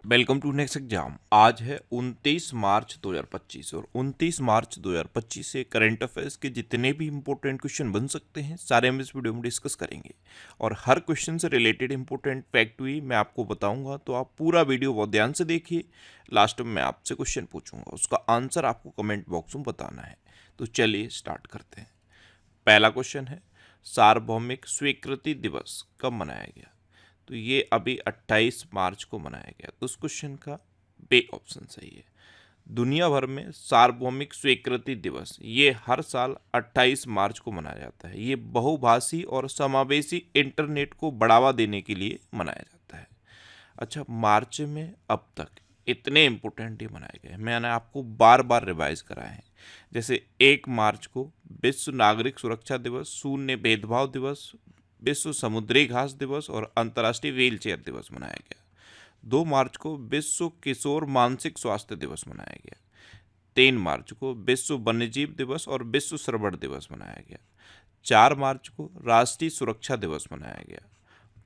Welcome to next exam. आज है 29 मार्च 2025 और 29 मार्च 2025 से करंट अफेयर्स के जितने भी इंपॉर्टेंट क्वेश्चन बन सकते हैं सारे हम इस वीडियो में डिस्कस करेंगे और हर क्वेश्चन से रिलेटेड इंपॉर्टेंट फैक्ट भी मैं आपको बताऊंगा, तो आप पूरा वीडियो बहुत ध्यान से देखिए। लास्ट में मैं आपसे क्वेश्चन पूछूंगा, उसका आंसर आपको कमेंट बॉक्स में बताना है। तो चलिए स्टार्ट करते हैं। पहला क्वेश्चन है, सार्वभौमिक स्वीकृति दिवस कब मनाया गया? तो ये अभी 28 मार्च को मनाया गया। तो उस क्वेश्चन का बे ऑप्शन सही है। दुनिया भर में सार्वभौमिक स्वीकृति दिवस ये हर साल 28 मार्च को मनाया जाता है। ये बहुभाषी और समावेशी इंटरनेट को बढ़ावा देने के लिए मनाया जाता है। अच्छा, मार्च में अब तक इतने इम्पोर्टेंट डे मनाए गए, मैंने आपको बार बार रिवाइज कराए हैं। जैसे 1 मार्च को विश्व नागरिक सुरक्षा दिवस, शून्य भेदभाव दिवस, विश्व समुद्री घास दिवस और अंतर्राष्ट्रीय व्हील चेयर दिवस मनाया गया। 2 मार्च को विश्व किशोर मानसिक स्वास्थ्य दिवस मनाया गया। 3 मार्च को विश्व वन्यजीव दिवस और विश्व श्रवण दिवस मनाया गया। 4 मार्च को राष्ट्रीय सुरक्षा दिवस मनाया गया।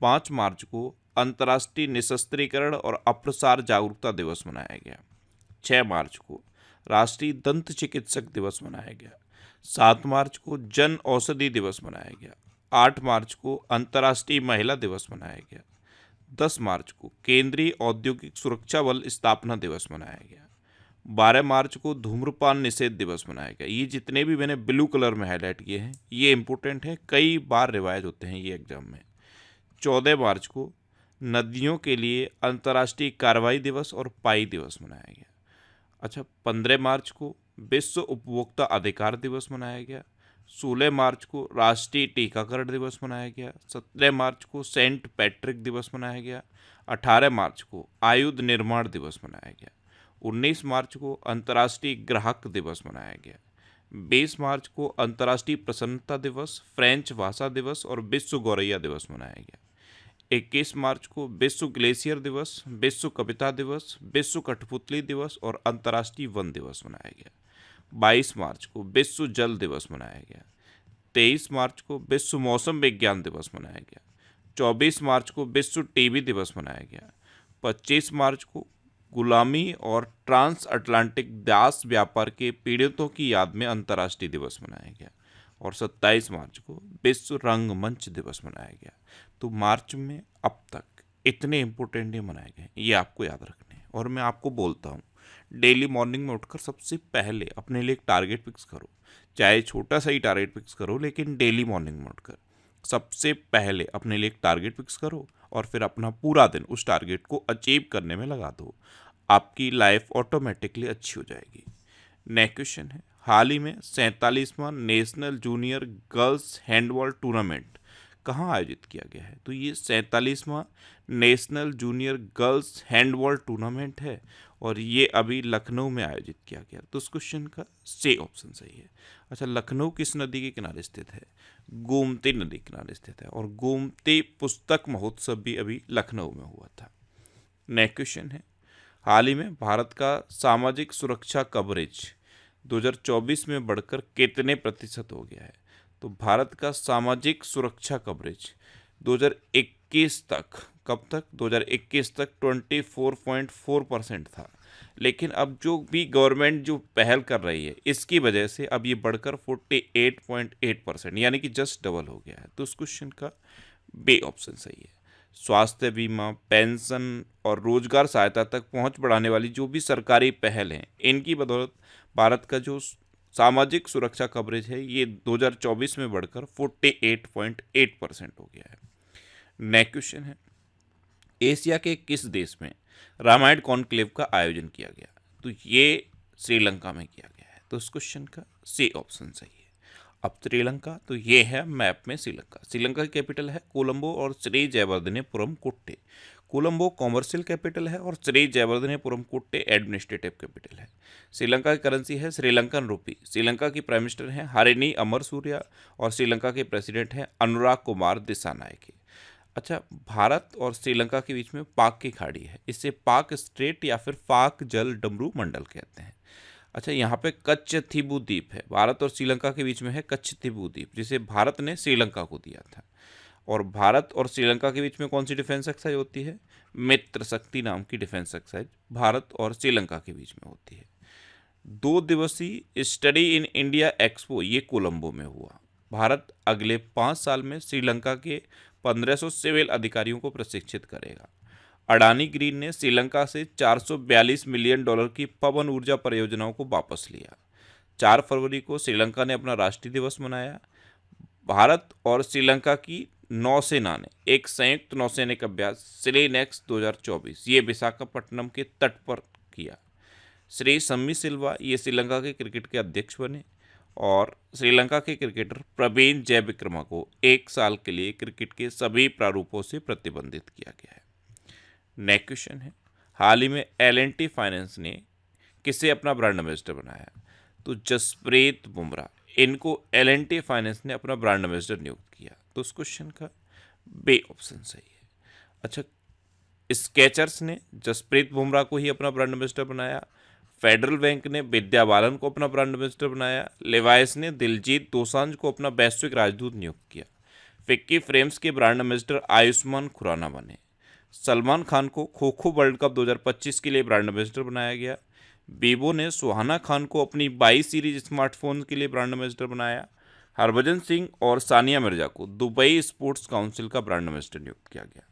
5 मार्च को अंतर्राष्ट्रीय निशस्त्रीकरण और अप्रसार जागरूकता दिवस मनाया गया। 6 मार्च को राष्ट्रीय दंत चिकित्सक दिवस मनाया गया। 7 मार्च को जन औषधि दिवस मनाया गया। 8 मार्च को अंतर्राष्ट्रीय महिला दिवस मनाया गया। 10 मार्च को केंद्रीय औद्योगिक सुरक्षा बल स्थापना दिवस मनाया गया। 12 मार्च को धूम्रपान निषेध दिवस मनाया गया। ये जितने भी मैंने ब्लू कलर में हाईलाइट किए हैं ये इंपॉर्टेंट है, कई बार रिवाइज होते हैं ये एग्जाम में। 14 मार्च को नदियों के लिए अंतर्राष्ट्रीय कार्रवाई दिवस और पाई दिवस मनाया गया। अच्छा, 15 मार्च को विश्व उपभोक्ता अधिकार दिवस मनाया गया। 16 मार्च को राष्ट्रीय टीकाकरण दिवस मनाया गया। 17 मार्च को सेंट पैट्रिक दिवस मनाया गया। 18 मार्च को आयुध निर्माण दिवस मनाया गया। 19 मार्च को अंतर्राष्ट्रीय ग्राहक दिवस मनाया गया। 20 मार्च को अंतर्राष्ट्रीय प्रसन्नता दिवस, फ्रेंच भाषा दिवस और विश्व गौरैया दिवस मनाया गया। 21 मार्च को विश्व ग्लेशियर दिवस, विश्व कविता दिवस, विश्व कठपुतली दिवस और अंतर्राष्ट्रीय वन दिवस मनाया गया। 22 मार्च को विश्व जल दिवस मनाया गया। 23 मार्च को विश्व मौसम विज्ञान दिवस मनाया गया। 24 मार्च को विश्व टीबी दिवस मनाया गया। 25 मार्च को गुलामी और ट्रांस अटलांटिक दास व्यापार के पीड़ितों की याद में अंतर्राष्ट्रीय दिवस मनाया गया। और 27 मार्च को विश्व रंगमंच दिवस मनाया गया। तो मार्च में अब तक इतने इंपॉर्टेंट डे मनाए गए, ये आपको याद रखने हैं। और मैं आपको बोलता हूँ, डेली मॉर्निंग में उठकर सबसे पहले अपने लिए एक टारगेट फिक्स करो, चाहे छोटा सा ही टारगेट फिक्स करो, लेकिन डेली मॉर्निंग में उठकर सबसे पहले अपने लिए एक टारगेट फिक्स करो और फिर अपना पूरा दिन उस टारगेट को अचीव करने में लगा दो। आपकी लाइफ ऑटोमेटिकली अच्छी हो जाएगी। नेक्स्ट क्वेश्चन है, हाल ही में 47वां national junior girls handball tournament कहाँ आयोजित किया गया है? तो ये 47वां national junior girls handball tournament है और ये अभी लखनऊ में आयोजित किया गया। तो उस क्वेश्चन का सी ऑप्शन सही है। अच्छा, लखनऊ किस नदी के किनारे स्थित है? गोमती नदी के किनारे स्थित है और गोमती पुस्तक महोत्सव भी अभी लखनऊ में हुआ था। नेक्स्ट क्वेश्चन है, हाल ही में भारत का सामाजिक सुरक्षा कवरेज 2024 में बढ़कर कितने प्रतिशत हो गया है? तो भारत का सामाजिक सुरक्षा कवरेज 2021 तक, कब तक? 2021 तक 24.4% था, लेकिन अब जो भी गवर्नमेंट जो पहल कर रही है इसकी वजह से अब ये बढ़कर 48.8% यानी कि जस्ट डबल हो गया है। तो उस क्वेश्चन का बे ऑप्शन सही है। स्वास्थ्य बीमा, पेंशन और रोजगार सहायता तक पहुंच बढ़ाने वाली जो भी सरकारी पहल हैं इनकी बदौलत भारत का जो सामाजिक सुरक्षा कवरेज है ये 2024 में बढ़कर 48.8% हो गया है। नेक्स्ट क्वेश्चन है, एशिया के किस देश में रामायण कॉन्क्लेव का आयोजन किया गया? तो ये श्रीलंका में किया गया है। तो इस क्वेश्चन का सी ऑप्शन सही है। अब श्रीलंका, तो ये है मैप में श्रीलंका। श्रीलंका की कैपिटल है कोलंबो और श्री जयवर्धनेपुरम कुट्टे। कोलंबो कॉमर्शियल कैपिटल है और श्री जयवर्धनेपुरम कुट्टे एडमिनिस्ट्रेटिव कैपिटल है। श्रीलंका की करेंसी है श्रीलंकन रुपी। श्रीलंका की प्राइम मिनिस्टर हैं हरिनी अमरसूरिया और श्रीलंका के प्रेसिडेंट हैं अनुराग कुमार दिसानायके। अच्छा, भारत और श्रीलंका के बीच में पाक की खाड़ी है, इसे पाक स्ट्रेट या फिर पाक जल डमरू मंडल कहते हैं। अच्छा, यहाँ पे कच्छथीबू द्वीप है, भारत और श्रीलंका के बीच में है कच्छथीबू द्वीप, जिसे भारत ने श्रीलंका को दिया था। और भारत और श्रीलंका के बीच में कौन सी डिफेंस एक्सरसाइज होती है? मित्र शक्ति नाम की डिफेंस एक्सरसाइज भारत और श्रीलंका के बीच में होती है। 2 दिवसीय स्टडी इन इंडिया एक्सपो ये कोलंबो में हुआ। भारत अगले 5 साल में श्रीलंका के 1500 सिविल अधिकारियों को प्रशिक्षित करेगा। अडानी ग्रीन ने श्रीलंका से $442 मिलियन की पवन ऊर्जा परियोजनाओं को वापस लिया। 4 फरवरी को श्रीलंका ने अपना राष्ट्रीय दिवस मनाया। भारत और श्रीलंका की नौसेना ने एक संयुक्त नौसैनिक अभ्यास SEALNEX 2024 ये विशाखापट्टनम के तट पर किया। श्री सम्मी सिल्वा ये श्रीलंका के क्रिकेट के अध्यक्ष बने और श्रीलंका के क्रिकेटर प्रवीण जयविक्रमा को 1 साल के लिए क्रिकेट के सभी प्रारूपों से प्रतिबंधित किया गया है। नेक्स्ट क्वेश्चन है, हाल ही में L&T फाइनेंस ने किसे अपना ब्रांड एम्बेसडर बनाया? तो जसप्रीत बुमराह, इनको L&T फाइनेंस ने अपना ब्रांड एम्बेसडर नियुक्त किया। तो उस क्वेश्चन का बी ऑप्शन सही है। अच्छा, स्केचर्स ने जसप्रीत बुमराह को ही अपना ब्रांड एम्बेसडर बनाया। फेडरल बैंक ने विद्या बालन को अपना ब्रांड एम्बेसडर बनाया। लेवाइस ने दिलजीत दोसांझ को अपना वैश्विक राजदूत नियुक्त किया। फिक्की फ्रेम्स के ब्रांड एम्बेसडर आयुष्मान खुराना बने। सलमान खान को खो खो वर्ल्ड कप 2025 के लिए ब्रांड एम्बेसडर बनाया गया। वीवो ने सुहाना खान को अपनी 22 सीरीज स्मार्टफोन के लिए ब्रांड एम्बेसडर बनाया। हरभजन सिंह और सानिया मिर्जा को दुबई स्पोर्ट्स काउंसिल का ब्रांड एम्बेसडर नियुक्त किया गया।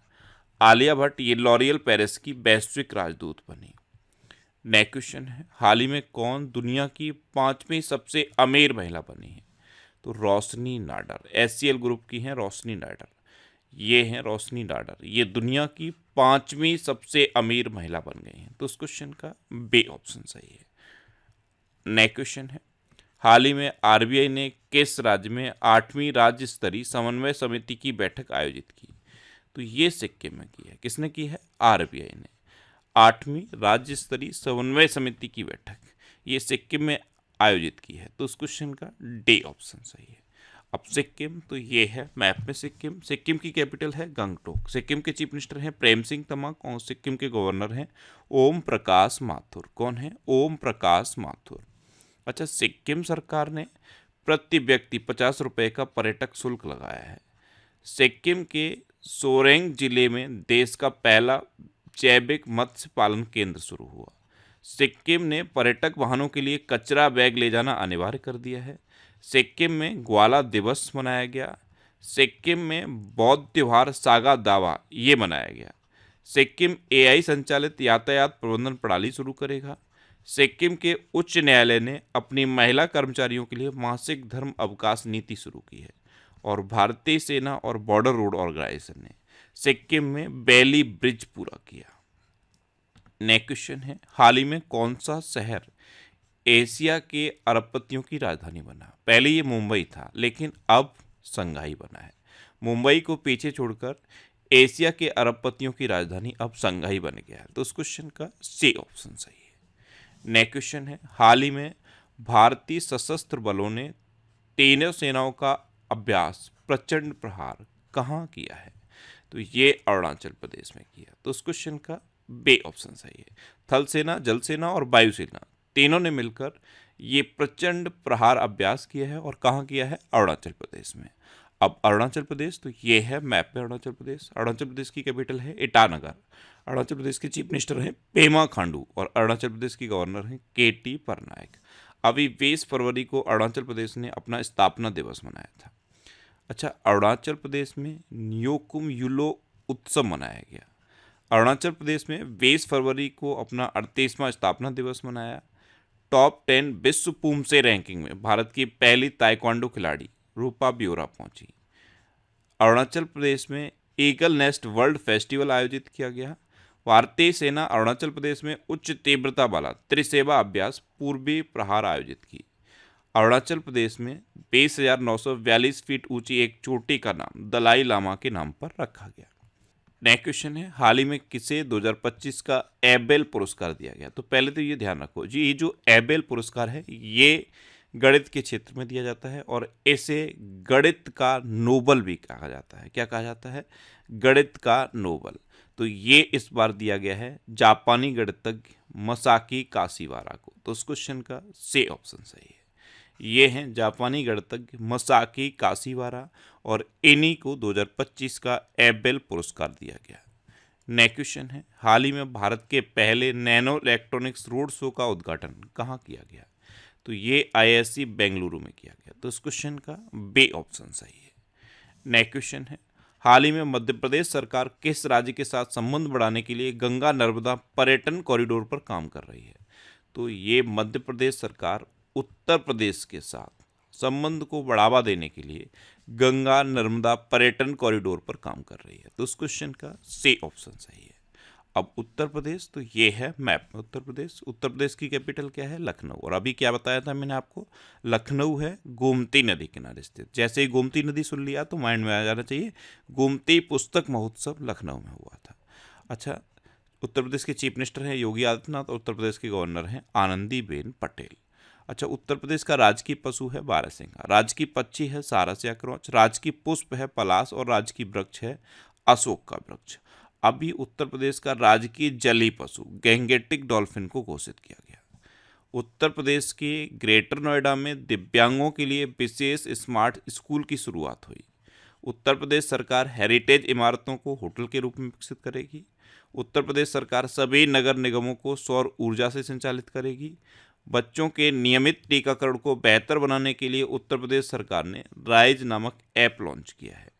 आलिया भट्ट ये लॉरियल पेरिस की वैश्विक राजदूत बनी। नेक्स्ट क्वेश्चन है, हाल ही में कौन दुनिया की 5वीं सबसे अमीर महिला बनी है? तो रोशनी नाडर, HCL ग्रुप की हैं रोशनी नाडर। ये हैं रोशनी नाडर, ये दुनिया की 5वीं सबसे अमीर महिला बन गई हैं। तो उस क्वेश्चन का बी ऑप्शन सही है। नेक्स्ट क्वेश्चन है, हाल ही में RBI ने किस राज्य में 8वीं राज्य स्तरीय समन्वय समिति की बैठक आयोजित की? तो ये सिक्किम में की है। किसने की है? RBI ने 8वीं राज्य स्तरीय समन्वय समिति की बैठक ये सिक्किम में आयोजित की है। तो उस क्वेश्चन का डी ऑप्शन सही है। अब सिक्किम, तो ये है मैप में सिक्किम। सिक्किम की कैपिटल है गंगटोक। सिक्किम के चीफ मिनिस्टर हैं प्रेम सिंह तमांग और सिक्किम के गवर्नर हैं ओम प्रकाश माथुर। कौन है? ओम प्रकाश माथुर। अच्छा, सिक्किम सरकार ने प्रति व्यक्ति 50 रुपये का पर्यटक शुल्क लगाया है। सिक्किम के सोरेंग जिले में देश का पहला जैविक मत्स्य पालन केंद्र शुरू हुआ। सिक्किम ने पर्यटक वाहनों के लिए कचरा बैग ले जाना अनिवार्य कर दिया है। सिक्किम में ग्वाला दिवस मनाया गया। सिक्किम में बौद्ध त्योहार सागा दावा ये मनाया गया। सिक्किम AI संचालित यातायात प्रबंधन प्रणाली शुरू करेगा। सिक्किम के उच्च न्यायालय ने अपनी महिला कर्मचारियों के लिए मासिक धर्म अवकाश नीति शुरू की है। और भारतीय सेना और बॉर्डर रोड ऑर्गेनाइजेशन ने सिक्किम में बेली ब्रिज पूरा किया। नेक्स्ट क्वेश्चन है, हाल ही में कौन सा शहर एशिया के अरबपतियों की राजधानी बना? पहले ये मुंबई था लेकिन अब संघाई बना है। मुंबई को पीछे छोड़कर एशिया के अरबपतियों की राजधानी अब संघाई बन गया है। तो उस क्वेश्चन का सी ऑप्शन सही है। नेक्स्ट क्वेश्चन है, हाल ही में भारतीय सशस्त्र बलों ने तीनों सेनाओं का अभ्यास प्रचंड प्रहार कहाँ किया है? तो ये अरुणाचल प्रदेश में किया। तो उस क्वेश्चन का बी ऑप्शन सही है। थल सेना, जल सेना और वायुसेना तीनों ने मिलकर ये प्रचंड प्रहार अभ्यास किया है। और कहाँ किया है? अरुणाचल प्रदेश में। अब अरुणाचल प्रदेश, तो ये है मैप में अरुणाचल प्रदेश। अरुणाचल प्रदेश की कैपिटल है ईटानगर। अरुणाचल प्रदेश के चीफ मिनिस्टर हैं पेमा खांडू और अरुणाचल प्रदेश की गवर्नर हैं KT पटनायक। अभी 20 फरवरी को अरुणाचल प्रदेश ने अपना स्थापना दिवस मनाया था। अच्छा, अरुणाचल प्रदेश में न्योकुम यूलो उत्सव मनाया गया। अरुणाचल प्रदेश में 20 फरवरी को अपना 38वां स्थापना दिवस मनाया। टॉप 10 विश्व पूमसे रैंकिंग में भारत की पहली ताइक्वांडो खिलाड़ी रूपा ब्योरा पहुंची। अरुणाचल प्रदेश में ईगल नेस्ट वर्ल्ड फेस्टिवल आयोजित किया गया। भारतीय सेना अरुणाचल प्रदेश में उच्च तीव्रता वाला त्रिसेवा अभ्यास पूर्वी प्रहार आयोजित की। अरुणाचल प्रदेश में 20,942 फीट ऊंची एक चोटी का नाम दलाई लामा के नाम पर रखा गया। नेक्स्ट क्वेश्चन है, हाल ही में किसे 2025 का एबेल पुरस्कार दिया गया? तो पहले तो ये ध्यान रखो जी, ये जो एबेल पुरस्कार है ये गणित के क्षेत्र में दिया जाता है और इसे गणित का नोबल भी कहा जाता है। क्या कहा जाता है? गणित का नोबल। तो ये इस बार दिया गया है जापानी गणितज्ञ मसाकी काशिवारा को। तो उस क्वेश्चन का सी ऑप्शन सही है। ये हैं जापानी गणितज्ञ मसाकी काशिवारा और इन्हीं को 2025 का एबेल पुरस्कार दिया गया। नेक्स्ट क्वेश्चन है, हाल ही में भारत के पहले नैनो इलेक्ट्रॉनिक्स रोड शो का उद्घाटन कहाँ किया गया? तो ये IISc बेंगलुरु में किया गया। तो इस क्वेश्चन का बे ऑप्शन सही है। नेक्स्ट क्वेश्चन है, हाल ही में मध्य प्रदेश सरकार किस राज्य के साथ संबंध बढ़ाने के लिए गंगा नर्मदा पर्यटन कॉरिडोर पर काम कर रही है? तो ये मध्य प्रदेश सरकार उत्तर प्रदेश के साथ संबंध को बढ़ावा देने के लिए गंगा नर्मदा पर्यटन कॉरिडोर पर काम कर रही है। तो उस क्वेश्चन का सी ऑप्शन सही है। अब उत्तर प्रदेश, तो ये है मैप में उत्तर प्रदेश। उत्तर प्रदेश की कैपिटल क्या है? लखनऊ। और अभी क्या बताया था मैंने आपको? लखनऊ है गोमती नदी किनारे स्थित। जैसे ही गोमती नदी सुन लिया तो माइंड में आ जाना चाहिए गोमती पुस्तक महोत्सव लखनऊ में हुआ था। अच्छा, उत्तर प्रदेश के चीफ मिनिस्टर हैं योगी आदित्यनाथ और उत्तर प्रदेश के गवर्नर हैं आनंदीबेन पटेल। अच्छा, उत्तर प्रदेश का राजकीय पशु है बारहसिंघा, राजकीय पक्षी है सारस या क्रौच, राजकीय पुष्प है पलाश और राजकीय वृक्ष है अशोक का वृक्ष। अभी उत्तर प्रदेश का राजकीय जलीय पशु गैंगेटिक डॉल्फिन को घोषित किया गया। उत्तर प्रदेश के ग्रेटर नोएडा में दिव्यांगों के लिए विशेष स्मार्ट स्कूल की शुरुआत हुई। उत्तर प्रदेश सरकार हेरिटेज इमारतों को होटल के रूप में विकसित करेगी। उत्तर प्रदेश सरकार सभी नगर निगमों को सौर ऊर्जा से संचालित करेगी। बच्चों के नियमित टीकाकरण को बेहतर बनाने के लिए उत्तर प्रदेश सरकार ने राइज नामक ऐप लॉन्च किया है।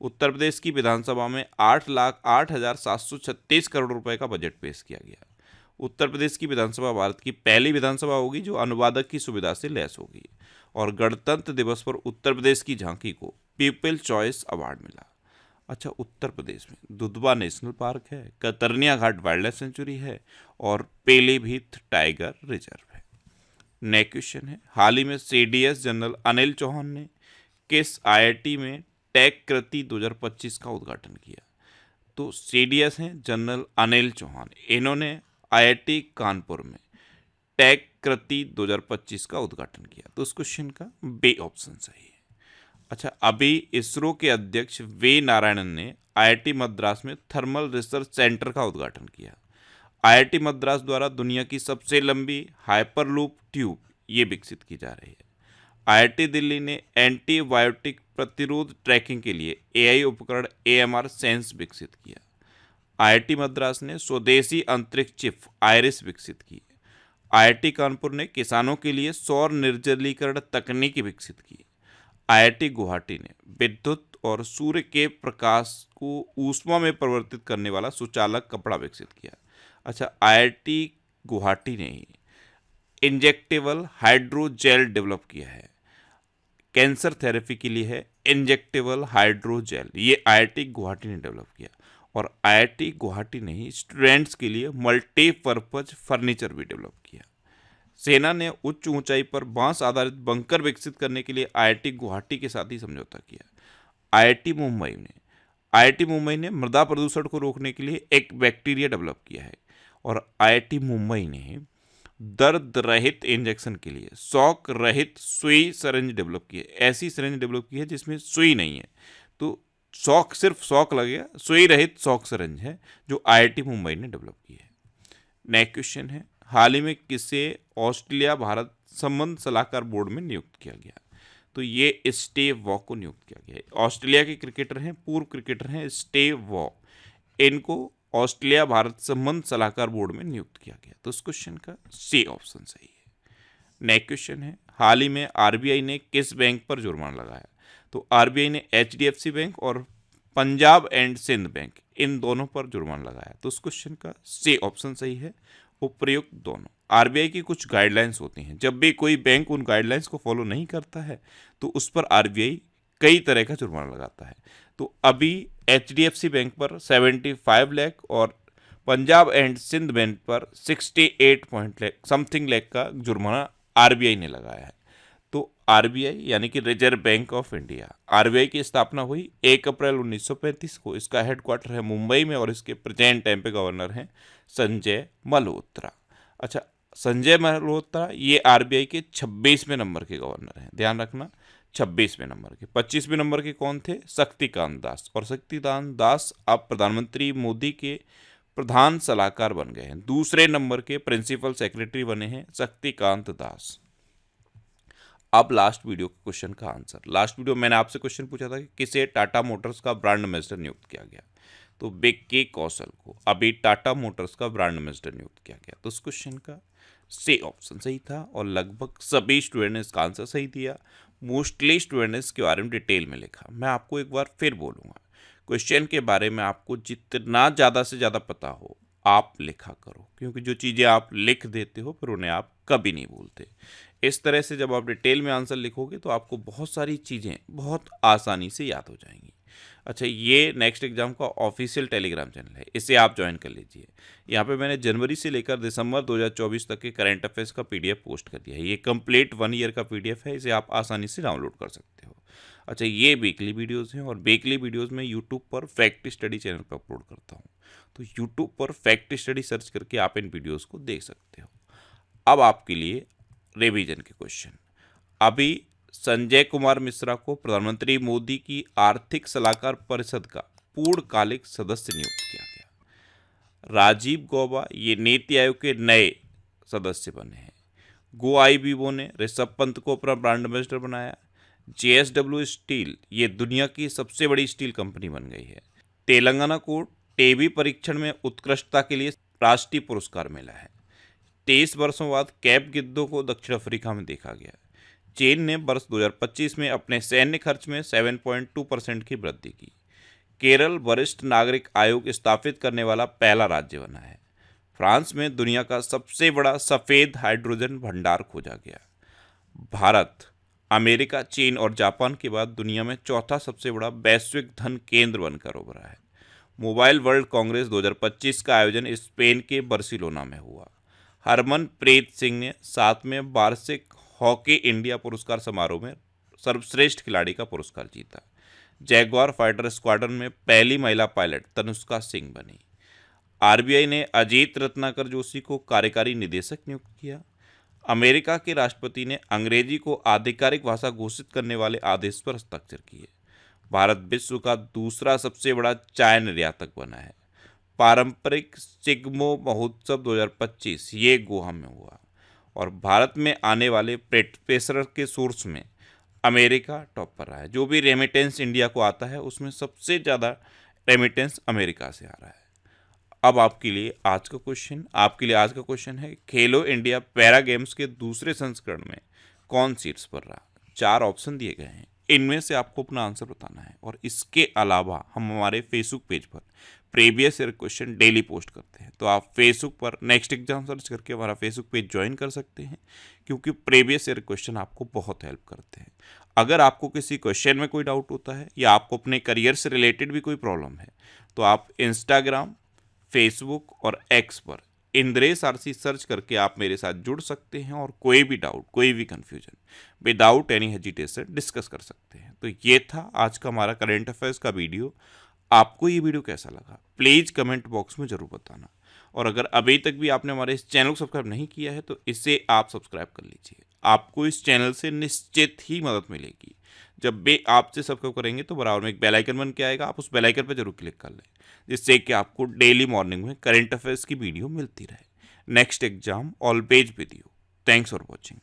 उत्तर प्रदेश की विधानसभा में 8,08,736 करोड़ रुपए का बजट पेश किया गया। उत्तर प्रदेश की विधानसभा भारत की पहली विधानसभा होगी जो अनुवादक की सुविधा से लैस होगी। और गणतंत्र दिवस पर उत्तर प्रदेश की झांकी को पीपल चॉइस अवार्ड मिला। अच्छा, उत्तर प्रदेश में दुधवा नेशनल पार्क है, कतरनिया घाट वाइल्ड लाइफ सेंचुरी है और पीलीभीत टाइगर रिजर्व है। नेक्स्ट क्वेश्चन है, हाल ही में CDS जनरल अनिल चौहान ने किस IIT में टेक कृति 2025 का उद्घाटन किया? तो CDS हैं जनरल अनिल चौहान, इन्होंने IIT कानपुर में टेक कृति 2025 का उद्घाटन किया। तो उस क्वेश्चन का बे ऑप्शन सही है। अच्छा, अभी इसरो के अध्यक्ष वे नारायणन ने IIT मद्रास में थर्मल रिसर्च सेंटर का उद्घाटन किया। IIT मद्रास द्वारा दुनिया की सबसे लंबी हाइपरलूप ट्यूब ये विकसित की जा रही है। IIT दिल्ली ने एंटीबायोटिक प्रतिरोध ट्रैकिंग के लिए AI उपकरण AMR सेंस विकसित किया। IIT मद्रास ने स्वदेशी अंतरिक्ष चिप आइरिस विकसित की। IIT कानपुर ने किसानों के लिए सौर निर्जलीकरण तकनीक विकसित की। IIT गुवाहाटी ने विद्युत और सूर्य के प्रकाश को ऊष्मा में परिवर्तित करने वाला सुचालक कपड़ा विकसित किया। अच्छा, IIT गुवाहाटी ने इंजेक्टेबल हाइड्रोजेल डेवलप किया है। कैंसर थेरेपी के लिए है इंजेक्टेबल हाइड्रोजेल, ये IIT गुवाहाटी ने डेवलप किया। और IIT गुवाहाटी ने ही स्टूडेंट्स के लिए मल्टीपर्पज फर्नीचर भी डेवलप किया। सेना ने उच्च ऊंचाई पर बांस आधारित बंकर विकसित करने के लिए IIT गुवाहाटी के साथ ही समझौता किया। IIT मुंबई ने मृदा प्रदूषण को रोकने के लिए एक बैक्टीरिया डेवलप किया है। और IIT मुंबई ने दर्द रहित इंजेक्शन के लिए शॉक रहित सुई सिरिंज डेवलप की है। ऐसी सिरिंज डेवलप की है जिसमें सुई नहीं है, तो शॉक सिर्फ शॉक लगेगा, सुई रहित शॉक सिरिंज है जो IIT मुंबई ने डेवलप की है। नेक्स्ट क्वेश्चन है, हाल ही में किसे ऑस्ट्रेलिया भारत संबंध सलाहकार बोर्ड में नियुक्त किया गया? तो ये स्टीव वॉ को नियुक्त किया गया है। ऑस्ट्रेलिया के क्रिकेटर हैं, पूर्व क्रिकेटर हैं स्टीव वॉ, इनको ऑस्ट्रेलिया भारत संबंध सलाहकार बोर्ड में नियुक्त किया गया। तो इस क्वेश्चन का सी ऑप्शन सही है। नेक्स्ट क्वेश्चन है, हाल ही में RBI ने किस बैंक पर जुर्माना लगाया? तो RBI ने HDFC बैंक और पंजाब एंड सिंध बैंक, इन दोनों पर जुर्माना लगाया। तो इस क्वेश्चन का सी ऑप्शन सही है, उपयुक्त दोनों। RBI की कुछ गाइडलाइंस होती हैं, जब भी कोई बैंक उन गाइडलाइंस को फॉलो नहीं करता है तो उस पर RBI कई तरह का जुर्माना लगाता है। तो अभी HDFC बैंक पर 75 लाख और पंजाब एंड सिंध बैंक पर 68 समथिंग लाख का जुर्माना RBI ने लगाया है। तो RBI यानी कि reserve bank of India, RBI की स्थापना हुई 1 अप्रैल 1935 को। इसका हेडक्वार्टर है मुंबई में और इसके प्रेजेंट टाइम पे गवर्नर हैं संजय मल्होत्रा। अच्छा, संजय मल्होत्रा ये RBI के 26वें नंबर के गवर्नर हैं, ध्यान रखना 26वें नंबर के। 25वें नंबर के कौन थे? शक्तिकांत दास। और शक्तिकांत दास अब प्रधानमंत्री मोदी के प्रधान सलाहकार बन गए हैं। दूसरे नंबर के प्रिंसिपल सेक्रेटरी बने हैं शक्तिकांत दास। अब लास्ट वीडियो के क्वेश्चन का आंसर। लास्ट वीडियो मैंने आपसे क्वेश्चन पूछा था कि किसे टाटा मोटर्स का ब्रांड एम्बेसडर नियुक्त किया गया, तो विक्की कौशल को अभी टाटा मोटर्स का ब्रांड एम्बेसडर नियुक्त किया गया। तो उस क्वेश्चन का सी ऑप्शन सही था और लगभग सभी स्टूडेंट ने इसका आंसर सही दिया। मोस्टली स्टूडेंट ने इसके बारे में डिटेल में लिखा। मैं आपको एक बार फिर बोलूँगा, क्वेश्चन के बारे में आपको जितना ज़्यादा से ज़्यादा पता हो आप लिखा करो, क्योंकि जो चीज़ें आप लिख देते हो फिर उन्हें आप कभी नहीं भूलते। इस तरह से जब आप डिटेल में आंसर लिखोगे तो आपको बहुत सारी चीज़ें बहुत आसानी से याद हो जाएंगी। अच्छा, ये नेक्स्ट एग्जाम का ऑफिशियल टेलीग्राम चैनल है, इसे आप ज्वाइन कर लीजिए। यहाँ पे मैंने जनवरी से लेकर दिसंबर 2024 तक के करंट अफेयर्स का पीडीएफ पोस्ट कर दिया है। ये कंप्लीट 1 ईयर का पीडीएफ है, इसे आप आसानी से डाउनलोड कर सकते हो। अच्छा, ये वीकली वीडियोज़ हैं और वीकली वीडियोज़ में यूट्यूब पर फैक्ट स्टडी चैनल पर अपलोड करता हूँ, तो यूट्यूब पर फैक्ट स्टडी सर्च करके आप इन वीडियोज़ को देख सकते हो। अब आपके लिए रिवीजन के क्वेश्चन। अभी संजय कुमार मिश्रा को प्रधानमंत्री मोदी की आर्थिक सलाहकार परिषद का पूर्णकालिक सदस्य नियुक्त किया गया। राजीव गौबा ये नीति आयोग के नए सदस्य बने हैं। गो आईबीबो ने ऋषभ पंत को अपना ब्रांड एम्बेसडर बनाया। जेएसडब्ल्यू स्टील ये दुनिया की सबसे बड़ी स्टील कंपनी बन गई है। तेलंगाना को टीबी परीक्षण में उत्कृष्टता के लिए राष्ट्रीय पुरस्कार मिला है। 23 वर्षों बाद कैप गिद्धों को दक्षिण अफ्रीका में देखा गया। चीन ने वर्ष 2025 में अपने सैन्य खर्च में 7.2% की वृद्धि की। केरल वरिष्ठ नागरिक आयोग स्थापित करने वाला पहला राज्य बना है। फ्रांस में दुनिया का सबसे बड़ा सफ़ेद हाइड्रोजन भंडार खोजा गया। भारत अमेरिका, चीन और जापान के बाद दुनिया में चौथा सबसे बड़ा वैश्विक धन केंद्र बनकर उभरा है। मोबाइल वर्ल्ड कांग्रेस 2025 का आयोजन स्पेन के बार्सिलोना में हुआ। हरमनप्रीत सिंह ने 7वें वार्षिक हॉकी इंडिया पुरस्कार समारोह में सर्वश्रेष्ठ खिलाड़ी का पुरस्कार जीता। जैगुआर फाइटर स्क्वाड्रन में पहली महिला पायलट तनुष्का सिंह बनी। आरबीआई ने अजीत रत्नाकर जोशी को कार्यकारी निदेशक नियुक्त किया। अमेरिका के राष्ट्रपति ने अंग्रेजी को आधिकारिक भाषा घोषित करने वाले आदेश पर हस्ताक्षर किए। भारत विश्व का दूसरा सबसे बड़ा चाय निर्यातक बना है। पारंपरिक सिग्मो महोत्सव 2025 ये गोवा में हुआ और भारत में आने वाले पेशर के सोर्स में अमेरिका टॉप पर रहा है। जो भी रेमिटेंस इंडिया को आता है उसमें सबसे ज़्यादा रेमिटेंस अमेरिका से आ रहा है। अब आपके लिए आज का क्वेश्चन है, खेलो इंडिया पैरा गेम्स के दूसरे संस्करण में कौन शीर्ष पर रहा। 4 ऑप्शन दिए गए हैं, इनमें से आपको अपना आंसर बताना है। और इसके अलावा हम हमारे फेसबुक पेज पर previous year question daily post करते हैं, तो आप फेसबुक पर नेक्स्ट एग्जाम सर्च करके हमारा फेसबुक पेज ज्वाइन कर सकते हैं, क्योंकि प्रीवियस ईयर क्वेश्चन आपको बहुत हेल्प करते हैं। अगर आपको किसी क्वेश्चन में कोई डाउट होता है या आपको अपने करियर से रिलेटेड भी कोई प्रॉब्लम है, तो आप इंस्टाग्राम, फेसबुक और एक्स पर इंद्रेश आरसी सर्च करके आप मेरे साथ जुड़ सकते हैं और कोई भी डाउट, कोई भी confusion without any hesitation discuss कर सकते हैं। तो ये था आज का हमारा करंट अफेयर्स का वीडियो। आपको ये वीडियो कैसा लगा प्लीज़ कमेंट बॉक्स में ज़रूर बताना। और अगर अभी तक भी आपने हमारे इस चैनल को सब्सक्राइब नहीं किया है तो इसे आप सब्सक्राइब कर लीजिए। आपको इस चैनल से निश्चित ही मदद मिलेगी। जब भी आपसे सब्सक्राइब करेंगे तो बराबर में एक बेल आइकन बन के आएगा, आप उस बेल आइकन पर जरूर क्लिक कर लें, जिससे कि आपको डेली मॉर्निंग में करंट अफेयर्स की वीडियो मिलती रहे। Next exam always with you. Thanks for watching.